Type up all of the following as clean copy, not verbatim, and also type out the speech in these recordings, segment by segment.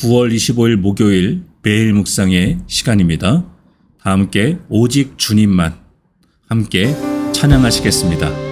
9월 25일 목요일 매일 묵상의 시간입니다. 다 함께 오직 주님만 함께 찬양하시겠습니다.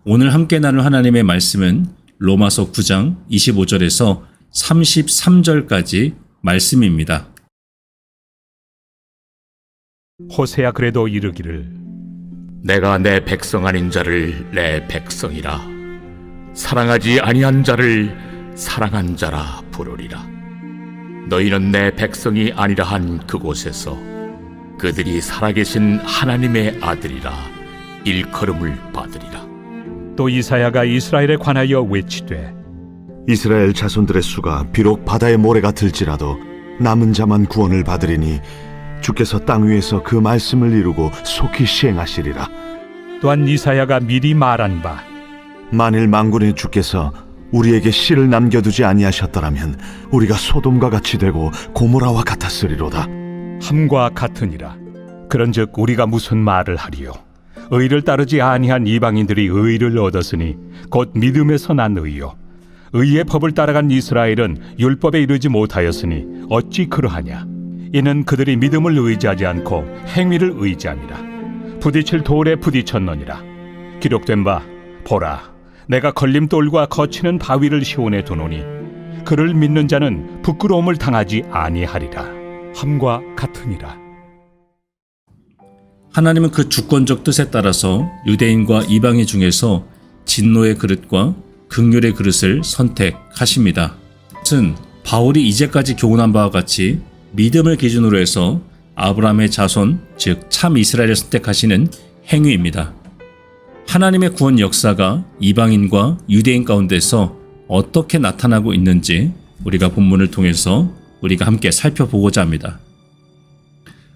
오늘 함께 나눌 하나님의 말씀은 로마서 9장 25절에서 33절까지 말씀입니다. 호세야 그래도 이르기를 내가 내 백성 아닌 자를 내 백성이라 사랑하지 아니한 자를 사랑한 자라 부르리라. 너희는 내 백성이 아니라 한 그곳에서 그들이 살아계신 하나님의 아들이라 일컬음을 받으리라. 또 이사야가 이스라엘에 관하여 외치되 이스라엘 자손들의 수가 비록 바다의 모래가 들지라도 남은 자만 구원을 받으리니 주께서 땅 위에서 그 말씀을 이루고 속히 시행하시리라. 또한 이사야가 미리 말한 바 만일 만군의 주께서 우리에게 씨를 남겨두지 아니하셨더라면 우리가 소돔과 같이 되고 고모라와 같았으리로다. 함과 같으니라. 그런즉 우리가 무슨 말을 하리요? 의를 따르지 아니한 이방인들이 의를 얻었으니 곧 믿음에서 난 의요. 의의 법을 따라간 이스라엘은 율법에 이르지 못하였으니 어찌 그러하냐? 이는 그들이 믿음을 의지하지 않고 행위를 의지함이라. 부딪힐 돌에 부딪혔느니라. 기록된 바 보라, 내가 걸림돌과 거치는 바위를 시온에 두노니 그를 믿는 자는 부끄러움을 당하지 아니하리라. 함과 같으니라. 하나님은 그 주권적 뜻에 따라서 유대인과 이방인 중에서 진노의 그릇과 긍휼의 그릇을 선택하십니다. 이것은 바울이 이제까지 교훈한 바와 같이 믿음을 기준으로 해서 아브라함의 자손, 즉 참 이스라엘을 선택하시는 행위입니다. 하나님의 구원 역사가 이방인과 유대인 가운데서 어떻게 나타나고 있는지 우리가 본문을 통해서 우리가 함께 살펴보고자 합니다.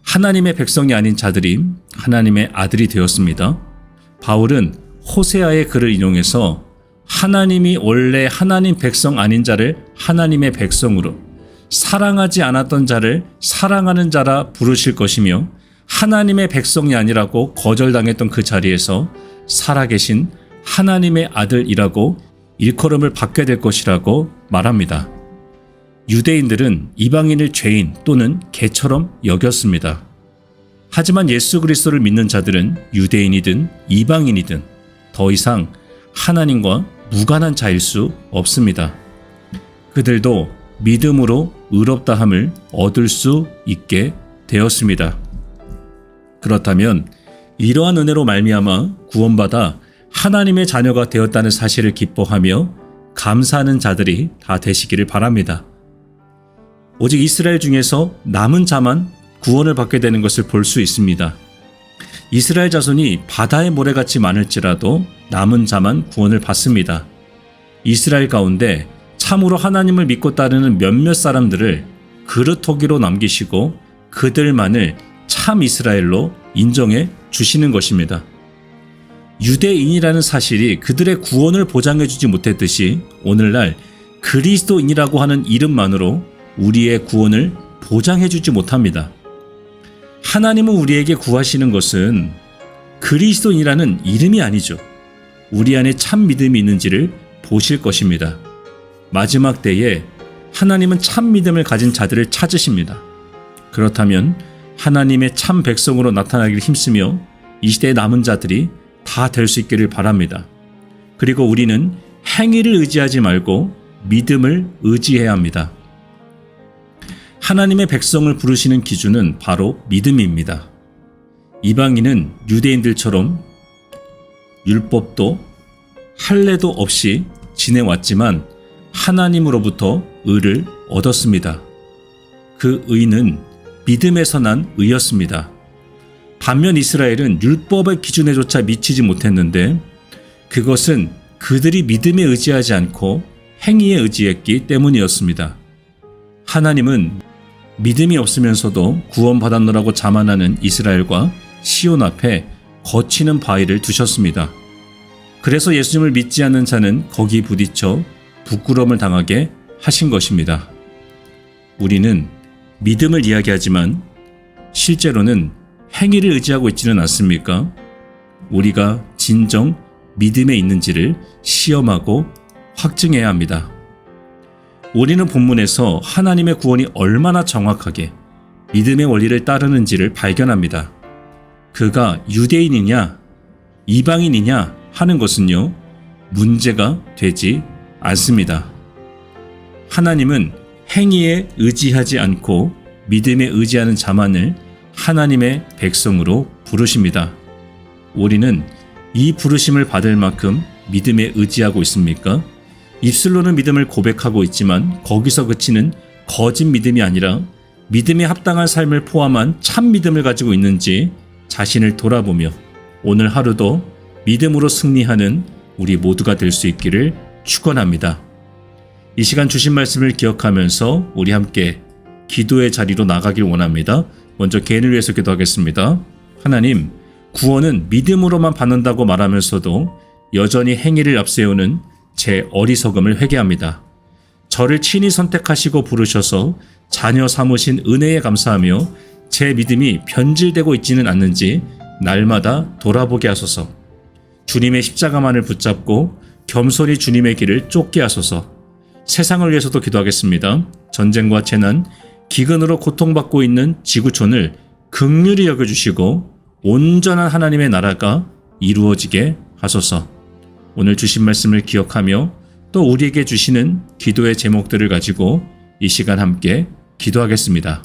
하나님의 백성이 아닌 자들이 하나님의 아들이 되었습니다. 바울은 호세아의 글을 인용해서 하나님이 원래 하나님 백성 아닌 자를 하나님의 백성으로, 사랑하지 않았던 자를 사랑하는 자라 부르실 것이며 하나님의 백성이 아니라고 거절당했던 그 자리에서 살아계신 하나님의 아들이라고 일컬음을 받게 될 것이라고 말합니다. 유대인들은 이방인을 죄인 또는 개처럼 여겼습니다. 하지만 예수 그리스도를 믿는 자들은 유대인이든 이방인이든 더 이상 하나님과 무관한 자일 수 없습니다. 그들도 믿음으로 의롭다함을 얻을 수 있게 되었습니다. 그렇다면 이러한 은혜로 말미암아 구원받아 하나님의 자녀가 되었다는 사실을 기뻐하며 감사하는 자들이 다 되시기를 바랍니다. 오직 이스라엘 중에서 남은 자만 구원을 받게 되는 것을 볼 수 있습니다. 이스라엘 자손이 바다의 모래같이 많을지라도 남은 자만 구원을 받습니다. 이스라엘 가운데 참으로 하나님을 믿고 따르는 몇몇 사람들을 그릇토기로 남기시고 그들만을 참 이스라엘로 인정해 주시는 것입니다. 유대인이라는 사실이 그들의 구원을 보장해 주지 못했듯이 오늘날 그리스도인이라고 하는 이름만으로 우리의 구원을 보장해 주지 못합니다. 하나님은 우리에게 구하시는 것은 그리스도인이라는 이름이 아니죠. 우리 안에 참 믿음이 있는지를 보실 것입니다. 마지막 때에 하나님은 참 믿음을 가진 자들을 찾으십니다. 그렇다면 하나님의 참 백성으로 나타나기를 힘쓰며 이 시대의 남은 자들이 다 될 수 있기를 바랍니다. 그리고 우리는 행위를 의지하지 말고 믿음을 의지해야 합니다. 하나님의 백성을 부르시는 기준은 바로 믿음입니다. 이방인은 유대인들처럼 율법도 할례도 없이 지내왔지만 하나님으로부터 의를 얻었습니다. 그 의는 믿음에서 난 의였습니다. 반면 이스라엘은 율법의 기준에조차 미치지 못했는데 그것은 그들이 믿음에 의지하지 않고 행위에 의지했기 때문이었습니다. 하나님은 믿음이 없으면서도 구원받았노라고 자만하는 이스라엘과 시온 앞에 거치는 바위를 두셨습니다. 그래서 예수님을 믿지 않는 자는 거기 부딪혀 부끄러움을 당하게 하신 것입니다. 우리는 믿음을 이야기하지만 실제로는 행위를 의지하고 있지는 않습니까? 우리가 진정 믿음에 있는지를 시험하고 확증해야 합니다. 우리는 본문에서 하나님의 구원이 얼마나 정확하게 믿음의 원리를 따르는지를 발견합니다. 그가 유대인이냐 이방인이냐 하는 것은요, 문제가 되지 않습니다. 하나님은 행위에 의지하지 않고 믿음에 의지하는 자만을 하나님의 백성으로 부르십니다. 우리는 이 부르심을 받을 만큼 믿음에 의지하고 있습니까? 입술로는 믿음을 고백하고 있지만 거기서 그치는 거짓 믿음이 아니라 믿음에 합당한 삶을 포함한 참 믿음을 가지고 있는지 자신을 돌아보며 오늘 하루도 믿음으로 승리하는 우리 모두가 될 수 있기를 축원합니다. 이 시간 주신 말씀을 기억하면서 우리 함께 기도의 자리로 나가길 원합니다. 먼저 개인을 위해서 기도하겠습니다. 하나님, 구원은 믿음으로만 받는다고 말하면서도 여전히 행위를 앞세우는 제 어리석음을 회개합니다. 저를 친히 선택하시고 부르셔서 자녀 삼으신 은혜에 감사하며 제 믿음이 변질되고 있지는 않는지 날마다 돌아보게 하소서. 주님의 십자가만을 붙잡고 겸손히 주님의 길을 쫓게 하소서. 세상을 위해서도 기도하겠습니다. 전쟁과 재난, 기근으로 고통받고 있는 지구촌을 긍휼히 여겨주시고 온전한 하나님의 나라가 이루어지게 하소서. 오늘 주신 말씀을 기억하며 또 우리에게 주시는 기도의 제목들을 가지고 이 시간 함께 기도하겠습니다.